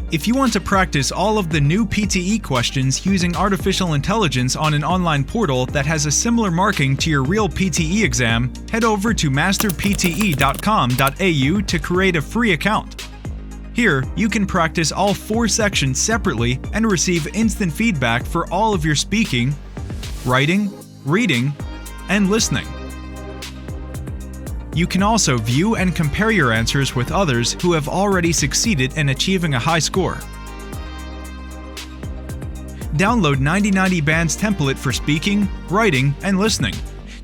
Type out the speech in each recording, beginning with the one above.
If you want to practice all of the new PTE questions using artificial intelligence on an online portal that has a similar marking to your real PTE exam, head over to masterpte.com.au to create a free account. Here, you can practice all 4 sections separately and receive instant feedback for all of your speaking, writing, reading, and listening. You can also view and compare your answers with others who have already succeeded in achieving a high score. Download 9090 Band's template for speaking, writing, and listening.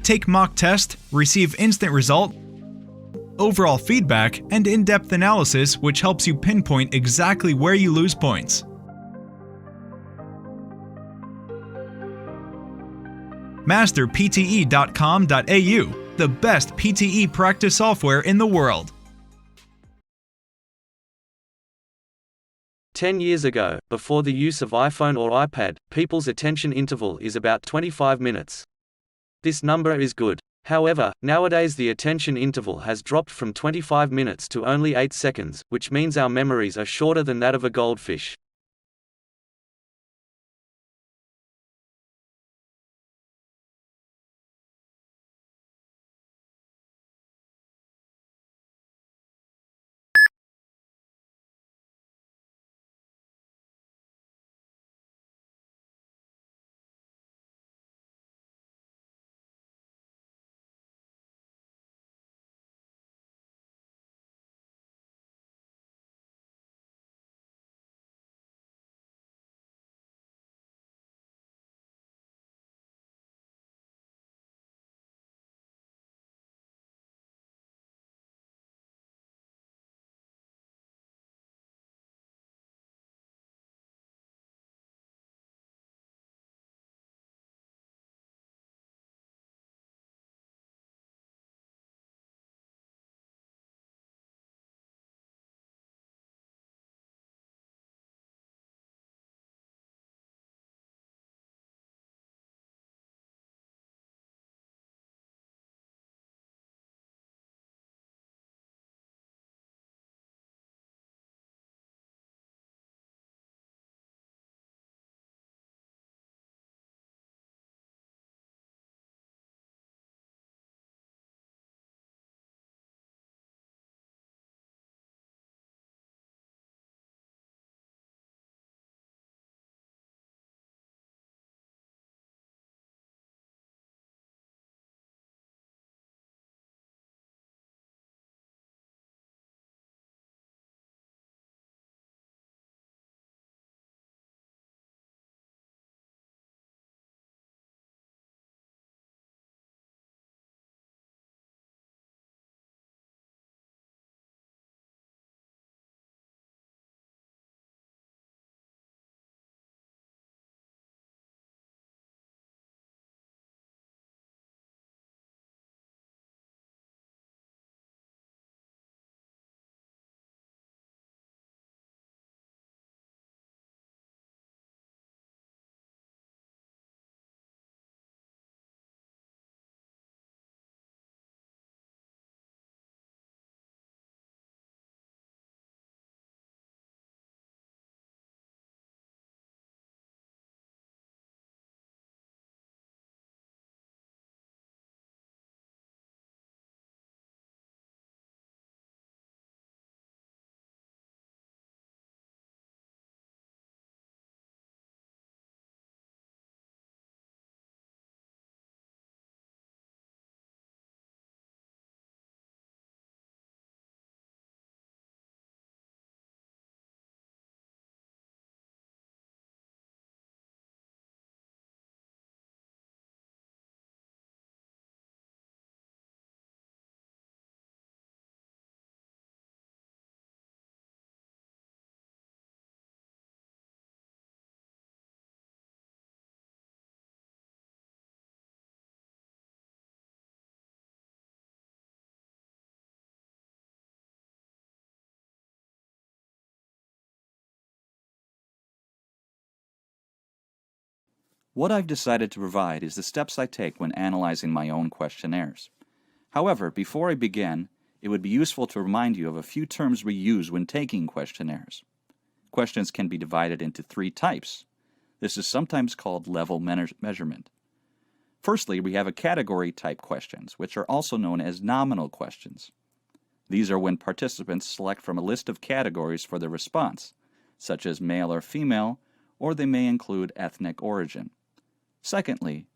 Take mock test, receive instant result, overall feedback, and in-depth analysis which helps you pinpoint exactly where you lose points. masterpte.com.au, the best PTE practice software in the world. 10 years ago, before the use of iPhone or iPad, people's attention interval is about 25 minutes. This number is good. However, nowadays the attention interval has dropped from 25 minutes to only 8 seconds, which means our memories are shorter than that of a goldfish. What I've decided to provide is the steps I take when analyzing my own questionnaires. However, before I begin, it would be useful to remind you of a few terms we use when taking questionnaires. Questions can be divided into 3 types. This is sometimes called level measurement. Firstly, we have a category type questions, which are also known as nominal questions. These are when participants select from a list of categories for their response, such as male or female, or they may include ethnic origin. Secondly,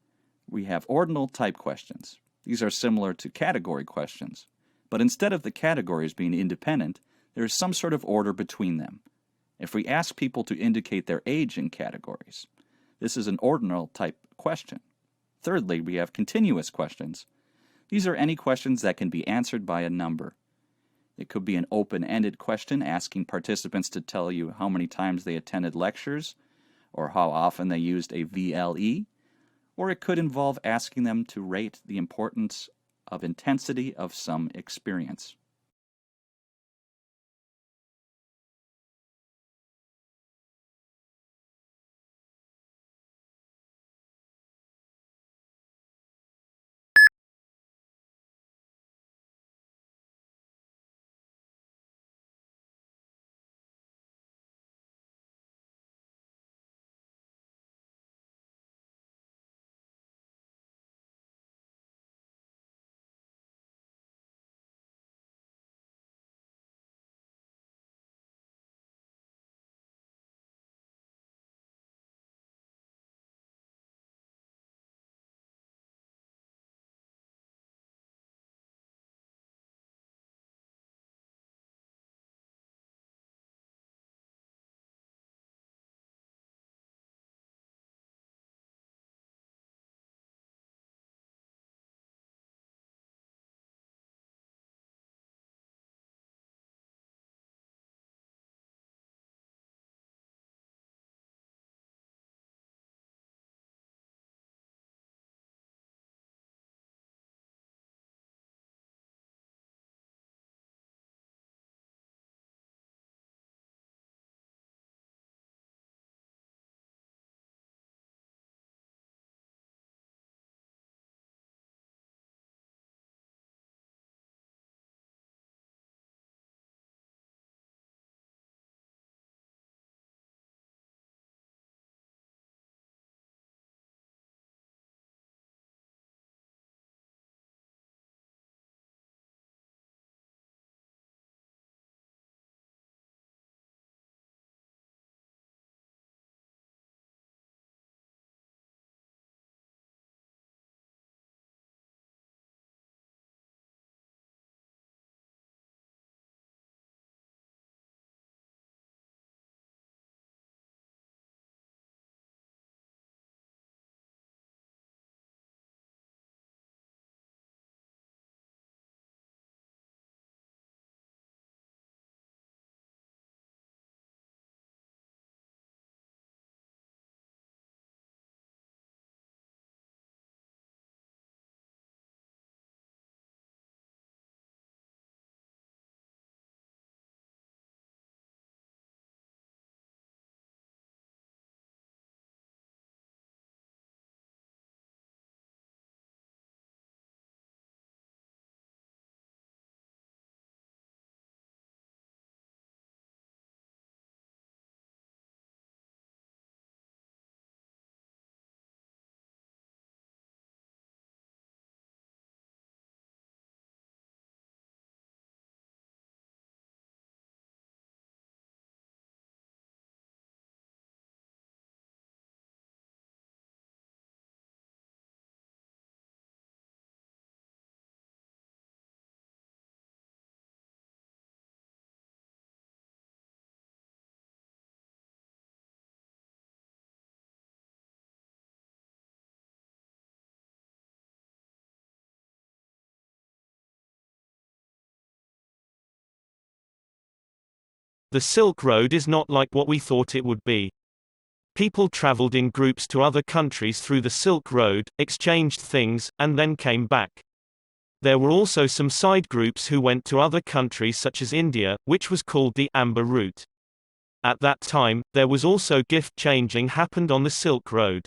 we have ordinal type questions. These are similar to category questions, but instead of the categories being independent, there is some sort of order between them. If we ask people to indicate their age in categories, this is an ordinal type question. Thirdly, we have continuous questions. These are any questions that can be answered by a number. It could be an open-ended question asking participants to tell you how many times they attended lectures or how often they used a VLE, or it could involve asking them to rate the importance of intensity of some experience. The Silk Road is not like what we thought it would be. People traveled in groups to other countries through the Silk Road, exchanged things, and then came back. There were also some side groups who went to other countries such as India, which was called the Amber Route. At that time, there was also gift changing happened on the Silk Road.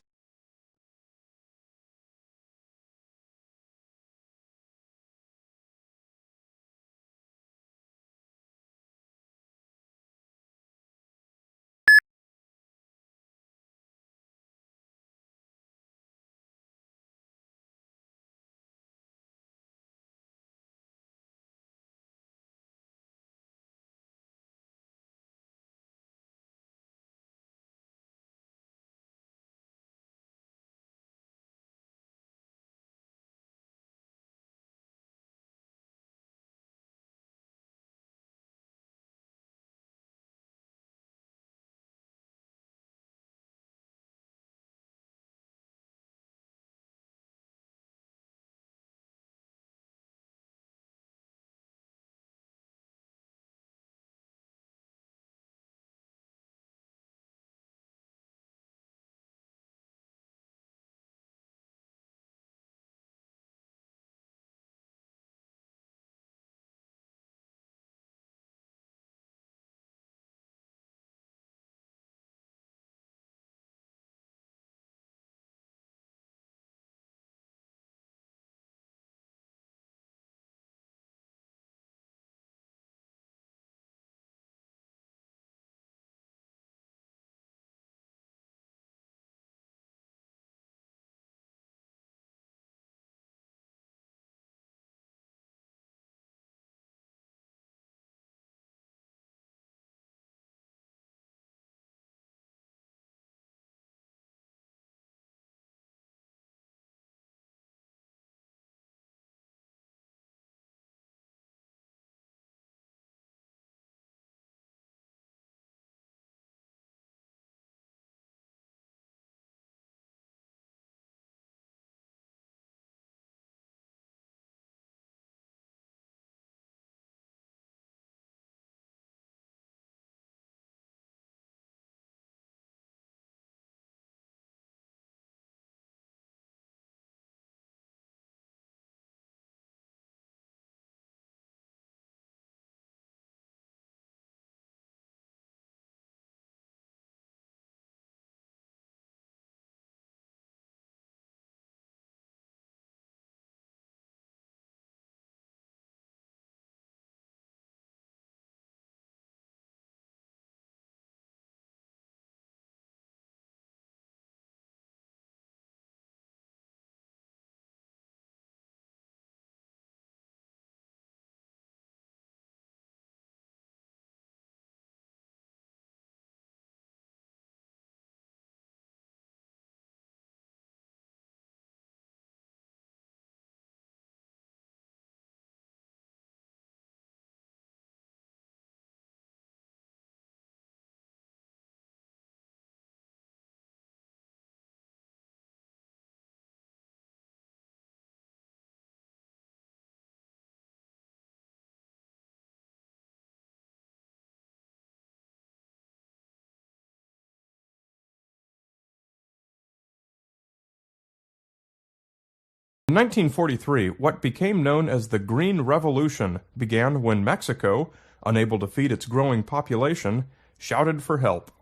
In 1943, what became known as the Green Revolution began when Mexico, unable to feed its growing population, shouted for help.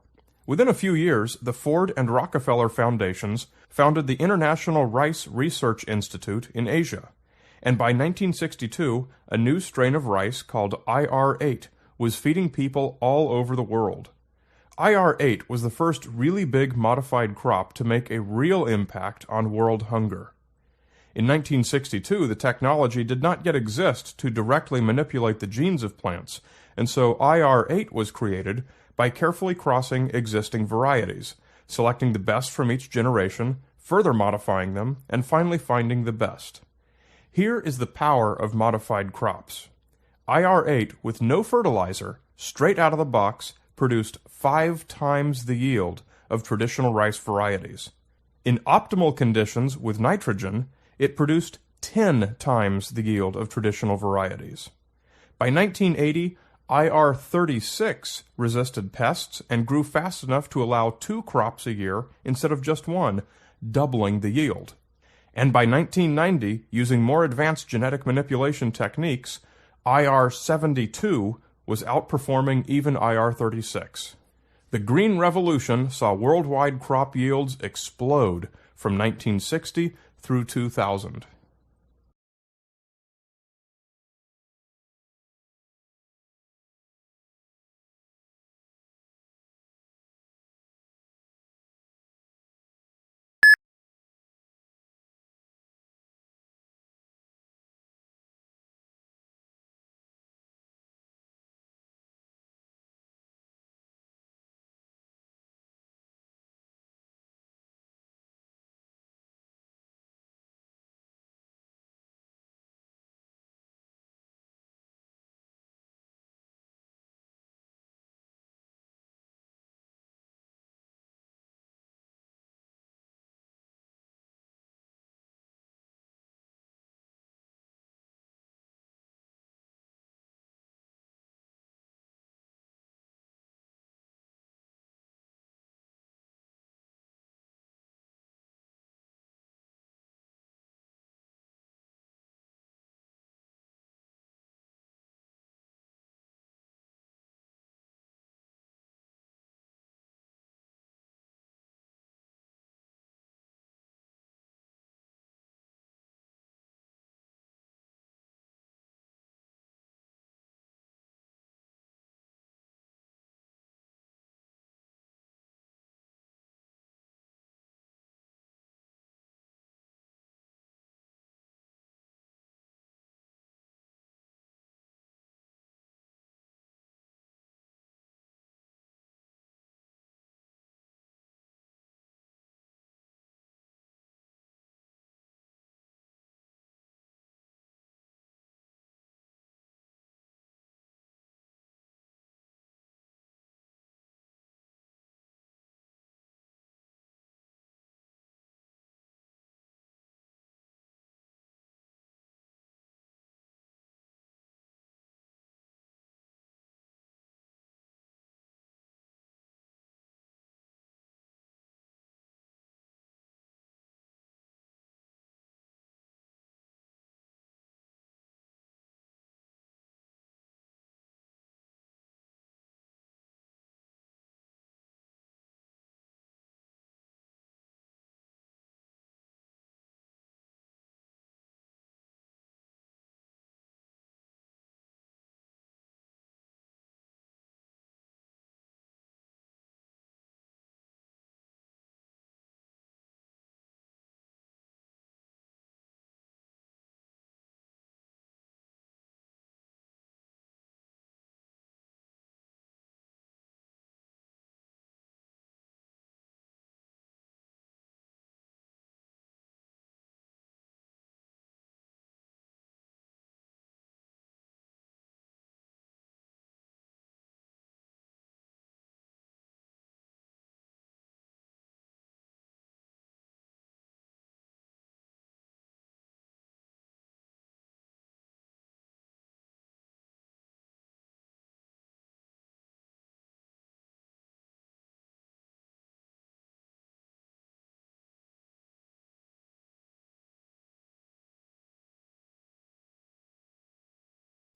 Within a few years, the Ford and Rockefeller Foundations founded the International Rice Research Institute in Asia, and by 1962, a new strain of rice called IR8 was feeding people all over the world. IR8 was the first really big modified crop to make a real impact on world hunger. In 1962, the technology did not yet exist to directly manipulate the genes of plants, and so IR8 was created by carefully crossing existing varieties, selecting the best from each generation, further modifying them, and finally finding the best. Here is the power of modified crops. IR8, with no fertilizer, straight out of the box, produced 5 times the yield of traditional rice varieties. In optimal conditions with nitrogen, it produced 10 times the yield of traditional varieties. By 1980, IR36 resisted pests and grew fast enough to allow 2 crops a year instead of just 1, doubling the yield. And by 1990, using more advanced genetic manipulation techniques, IR72 was outperforming even IR36. The Green Revolution saw worldwide crop yields explode from 1960 through 2000.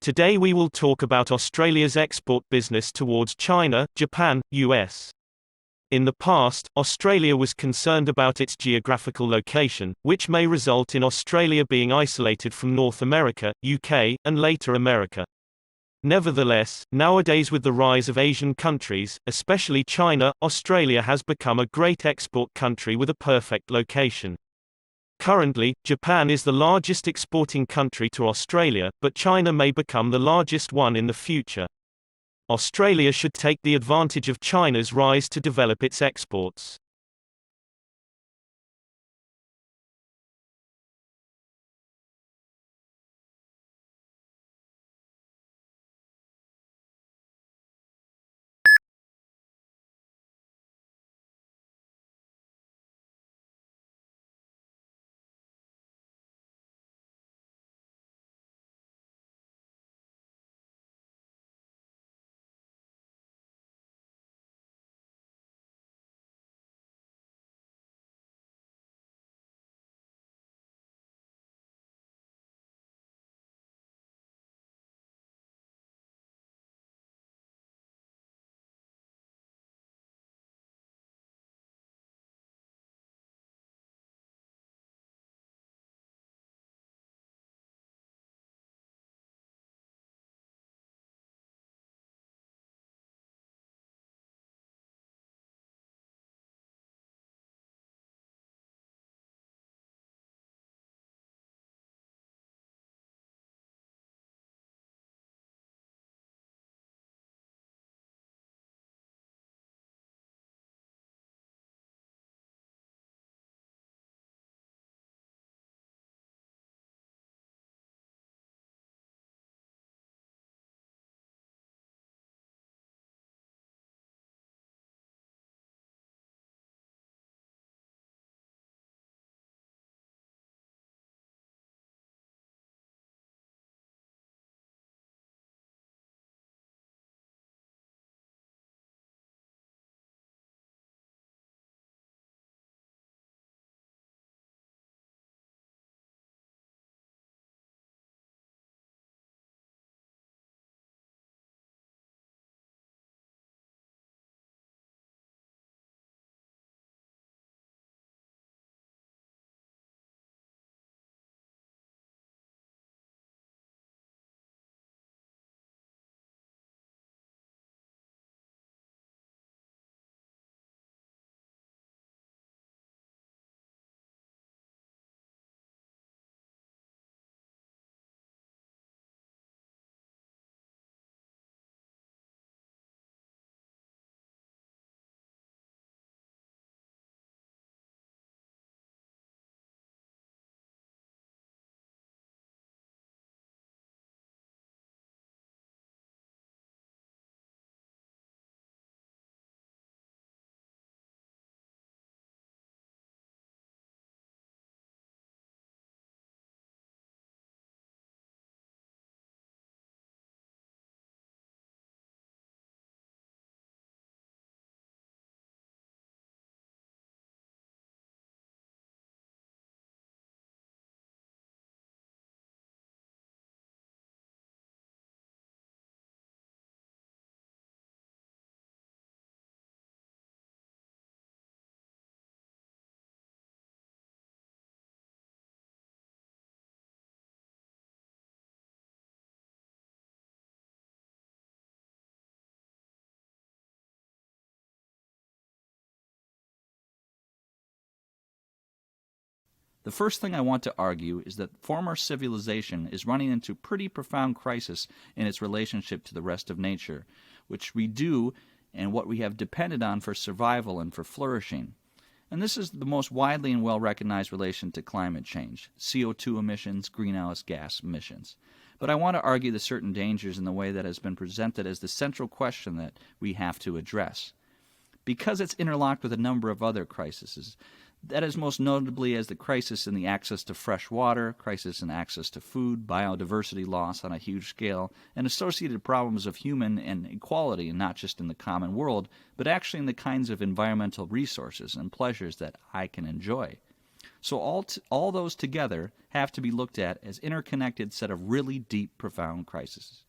Today we will talk about Australia's export business towards China, Japan, US. In the past, Australia was concerned about its geographical location, which may result in Australia being isolated from North America, UK, and later America. Nevertheless, nowadays with the rise of Asian countries, especially China, Australia has become a great export country with a perfect location. Currently, Japan is the largest exporting country to Australia, but China may become the largest one in the future. Australia should take the advantage of China's rise to develop its exports. The first thing I want to argue is that former civilization is running into pretty profound crisis in its relationship to the rest of nature, which we do and what we have depended on for survival and for flourishing. And this is the most widely and well-recognized relation to climate change, CO2 emissions, greenhouse gas emissions. But I want to argue the certain dangers in the way that has been presented as the central question that we have to address. Because it's interlocked with a number of other crises, that is most notably as the crisis in the access to fresh water, crisis in access to food, biodiversity loss on a huge scale, and associated problems of human and equality, and not just in the common world, but actually in the kinds of environmental resources and pleasures that I can enjoy. So all those together have to be looked at as interconnected set of really deep, profound crises.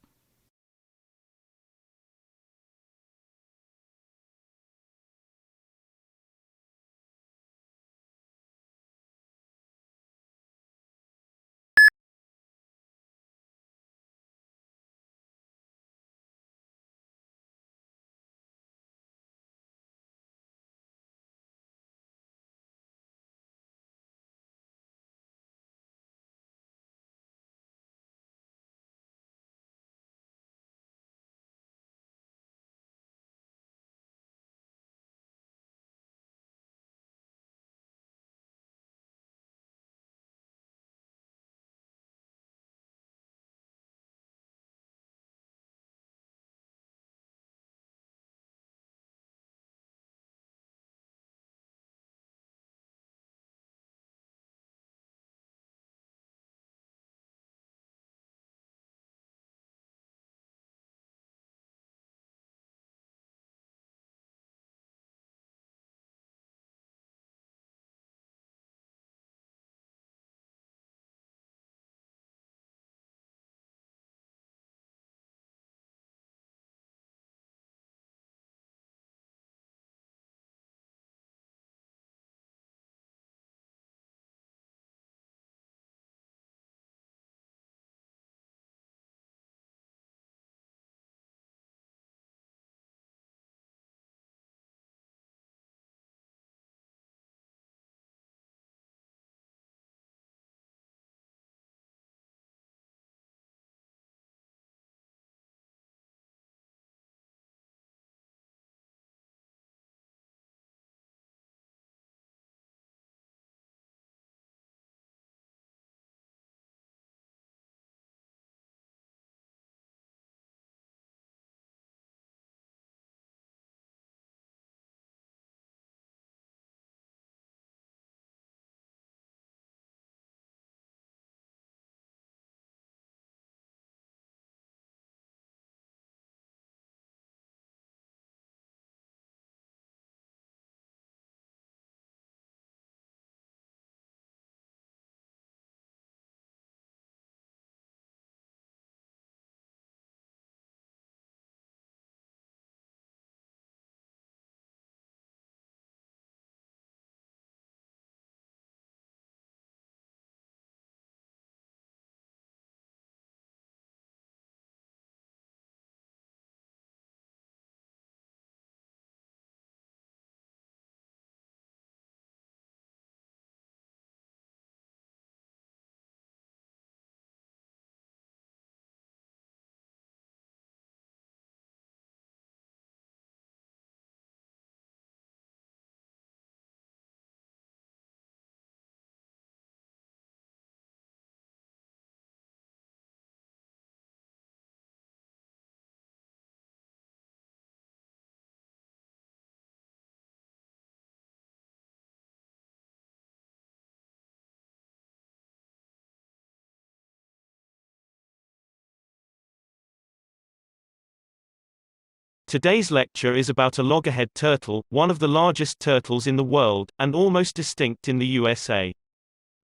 Today's lecture is about a loggerhead turtle, one of the largest turtles in the world, and almost extinct in the USA.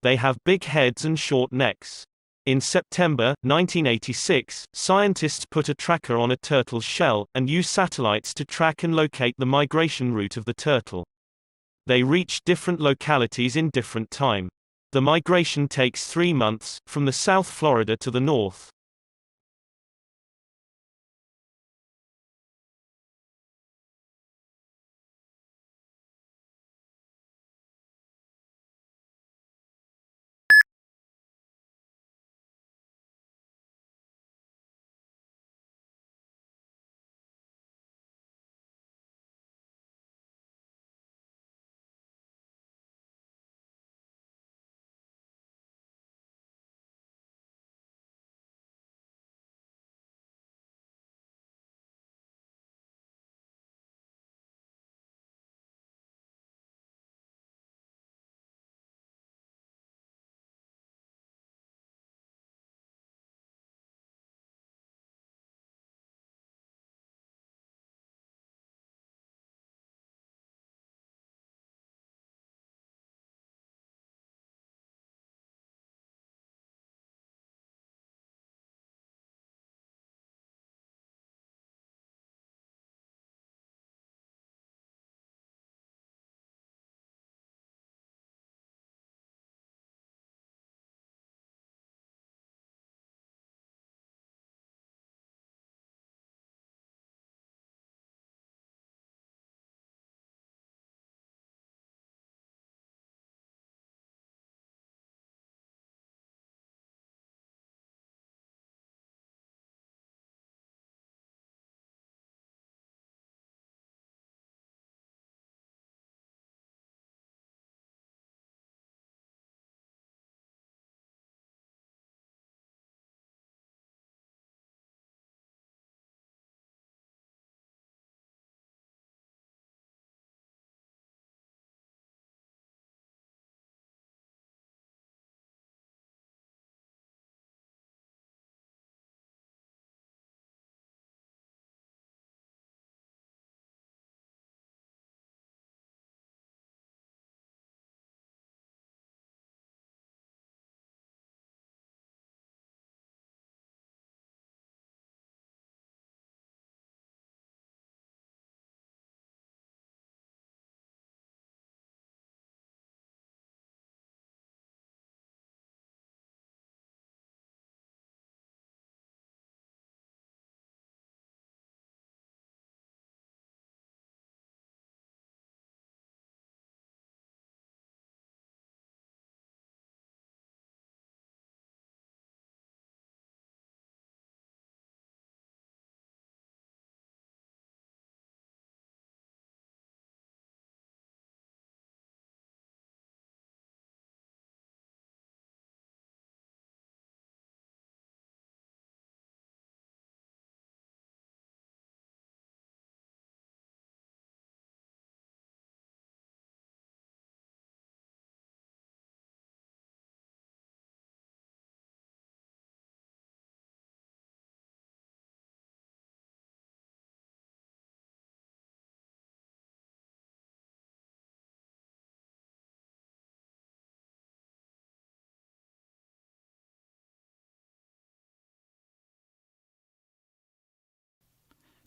They have big heads and short necks. In September 1986, scientists put a tracker on a turtle's shell, and used satellites to track and locate the migration route of the turtle. They reach different localities in different time. The migration takes 3 months, from the South Florida to the north.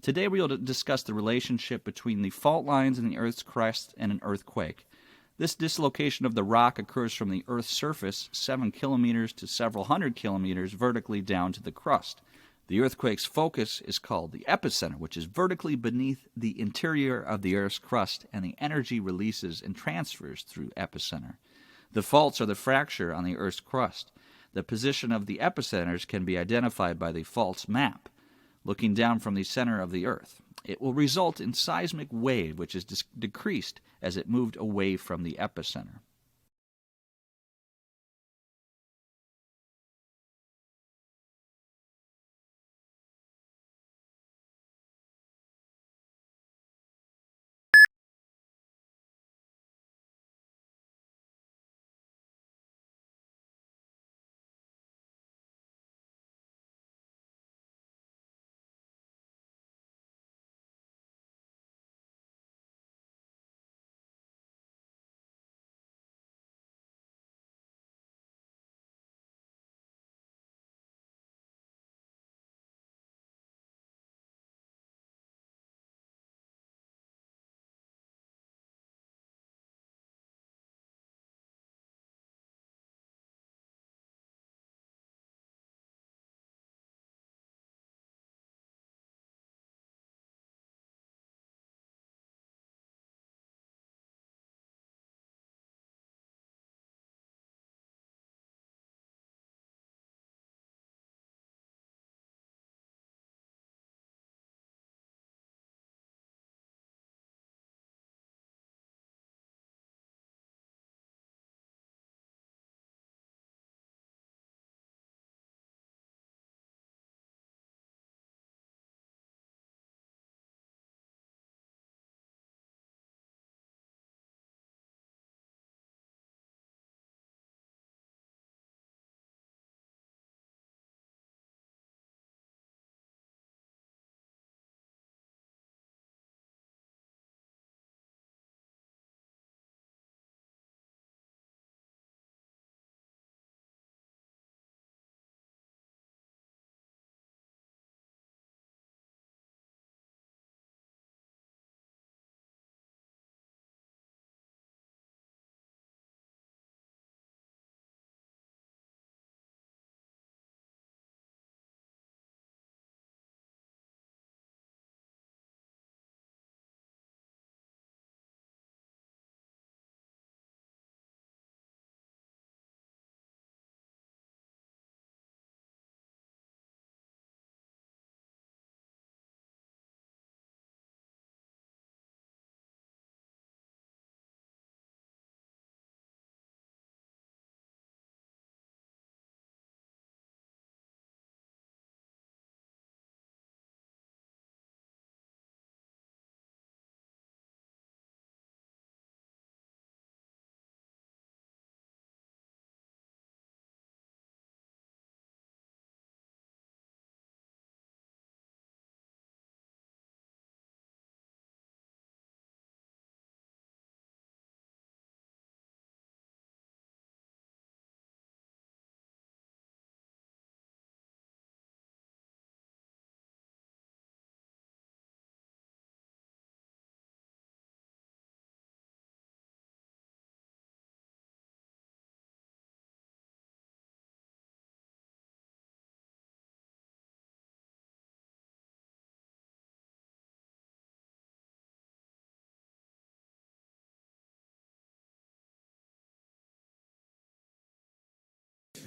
Today we will discuss the relationship between the fault lines in the Earth's crust and an earthquake. This dislocation of the rock occurs from the Earth's surface 7 kilometers to several hundred kilometers vertically down to the crust. The earthquake's focus is called the epicenter, which is vertically beneath the interior of the Earth's crust, and the energy releases and transfers through epicenter. The faults are the fracture on the Earth's crust. The position of the epicenters can be identified by the faults map, looking down from the center of the Earth. It will result in seismic wave, which is decreased as it moved away from the epicenter.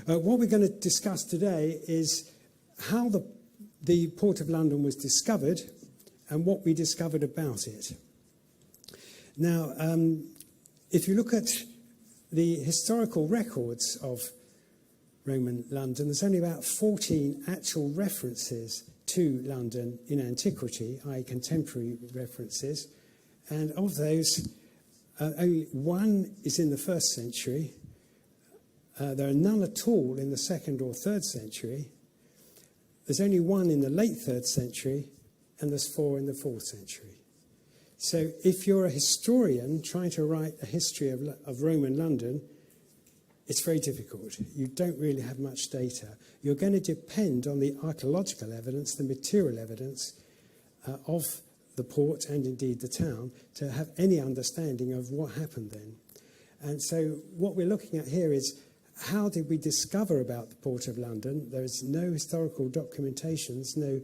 What we're going to discuss today is how the Port of London was discovered and what we discovered about it. Now, if you look at the historical records of Roman London, there's only about 14 actual references to London in antiquity, i.e. contemporary references, and of those, only one is in the 1st century. There are none at all in the 2nd or 3rd century. There's only one in the late 3rd century, and there's 4 in the 4th century. So if you're a historian trying to write a history of Roman London, it's very difficult. You don't really have much data. You're going to depend on the archaeological evidence, the material evidence, of the port and indeed the town to have any understanding of what happened then. And so what we're looking at here is how did we discover about the Port of London? There is no historical documentations, no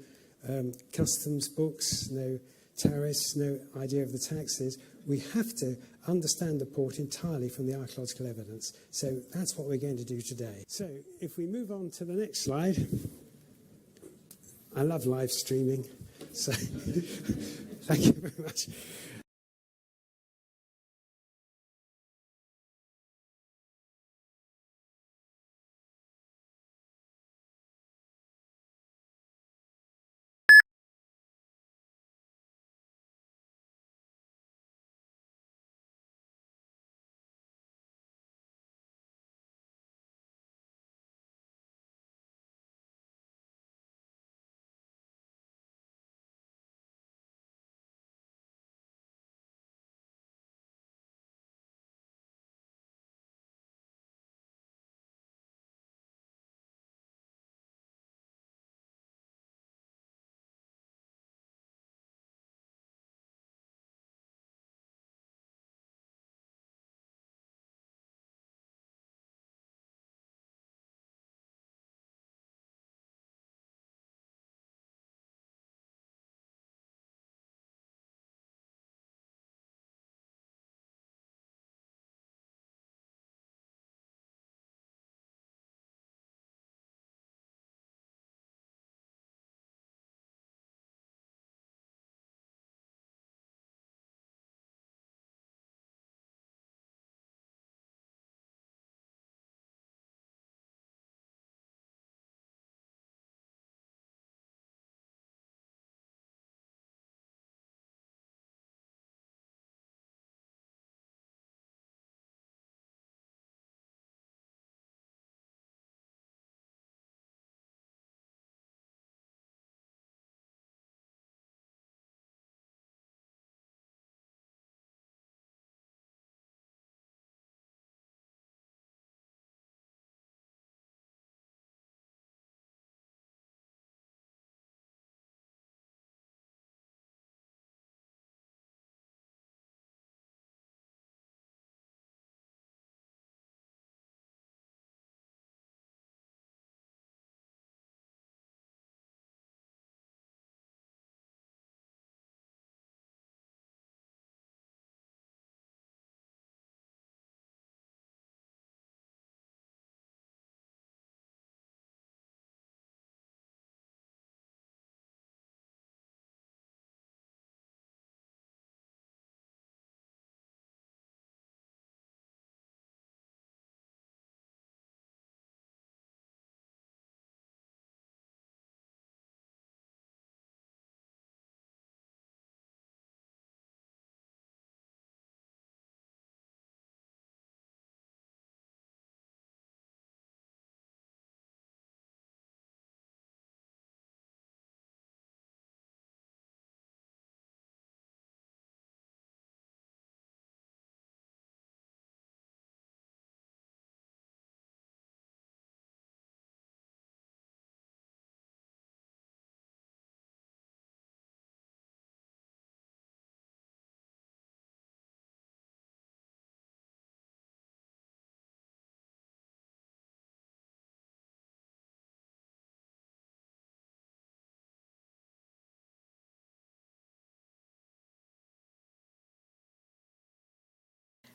customs books, no tariffs, no idea of the taxes. We have to understand the port entirely from the archaeological evidence. So that's what we're going to do today. So if we move on to the next slide. I love live streaming, so thank you very much.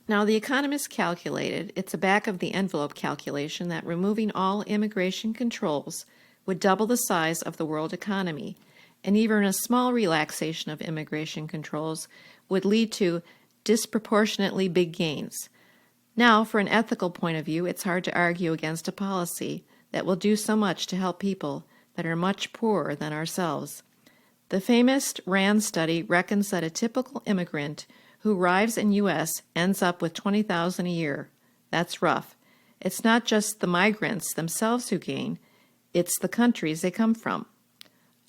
Now, the economists calculated, it's a back-of-the-envelope calculation, that removing all immigration controls would double the size of the world economy, and even a small relaxation of immigration controls would lead to disproportionately big gains. Now, for an ethical point of view, it's hard to argue against a policy that will do so much to help people that are much poorer than ourselves. The famous RAND study reckons that a typical immigrant who arrives in U.S. ends up with $20,000 a year. That's rough. It's not just the migrants themselves who gain, it's the countries they come from.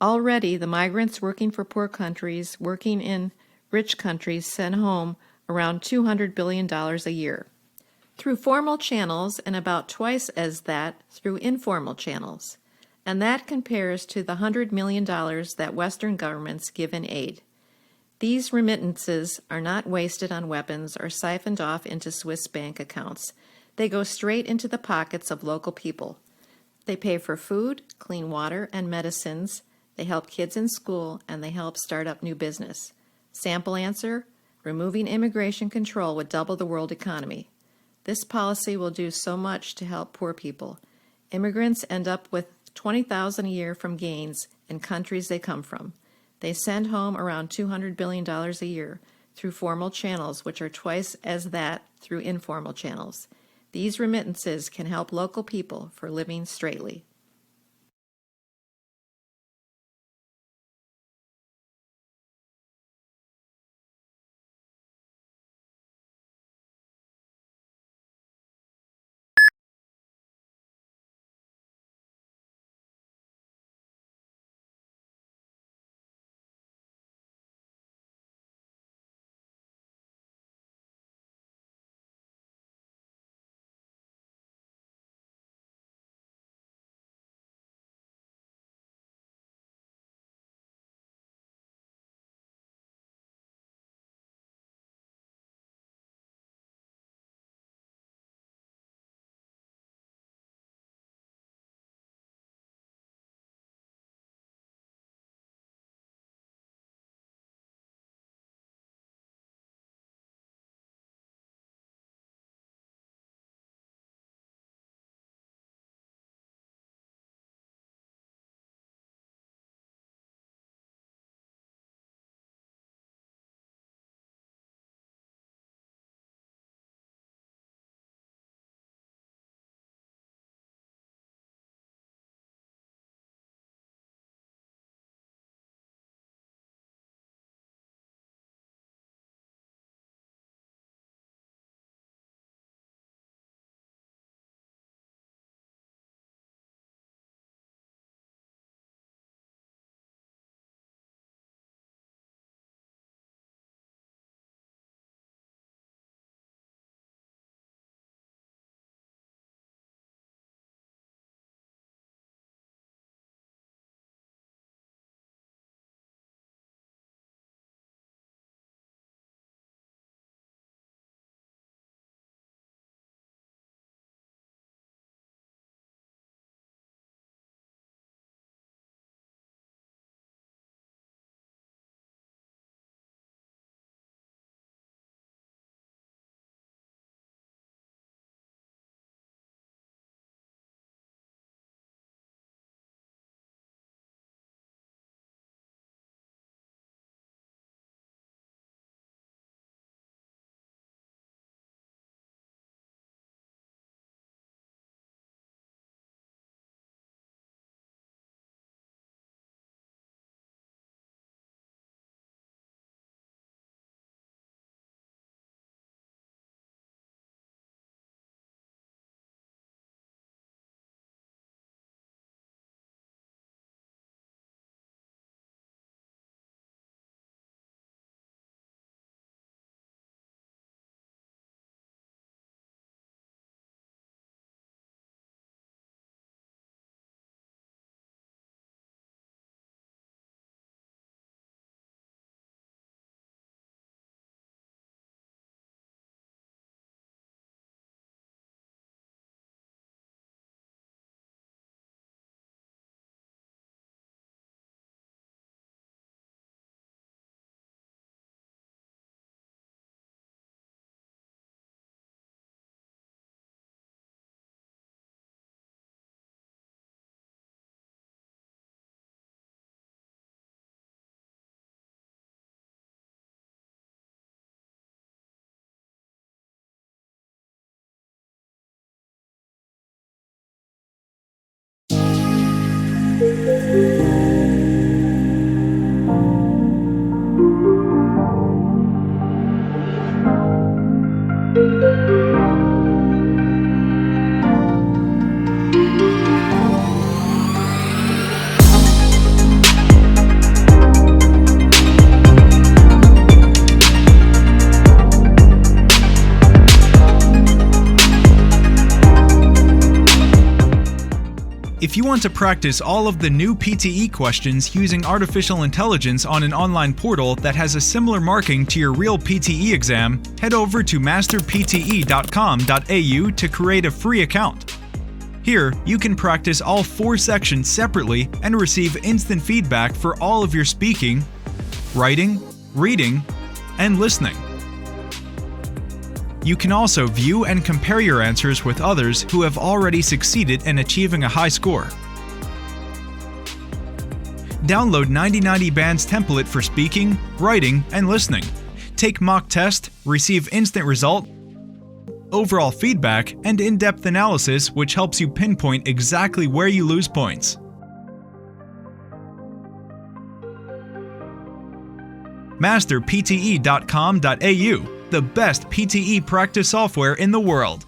Already, the migrants working for poor countries, working in rich countries, send home around $200 billion a year. Through formal channels and about twice as that through informal channels. and that compares to the $100 million that Western governments give in aid. These remittances are not wasted on weapons or siphoned off into Swiss bank accounts. They go straight into the pockets of local people. They pay for food, clean water, and medicines. They help kids in school, and they help start up new business. Sample answer: removing immigration control would double the world economy. This policy will do so much to help poor people. Immigrants end up with $20,000 a year from gains in countries they come from. They send home around $200 billion a year through formal channels, which are twice as that through informal channels. These remittances can help local people for living straightly. If you want to practice all of the new PTE questions using artificial intelligence on an online portal that has a similar marking to your real PTE exam, head over to masterpte.com.au to create a free account. Here, you can practice all 4 sections separately and receive instant feedback for all of your speaking, writing, reading, and listening. You can also view and compare your answers with others who have already succeeded in achieving a high score. Download 9090 Band's template for speaking, writing, and listening. Take mock test, receive instant result, overall feedback, and in-depth analysis which helps you pinpoint exactly where you lose points. Masterpte.com.au, the best PTE practice software in the world.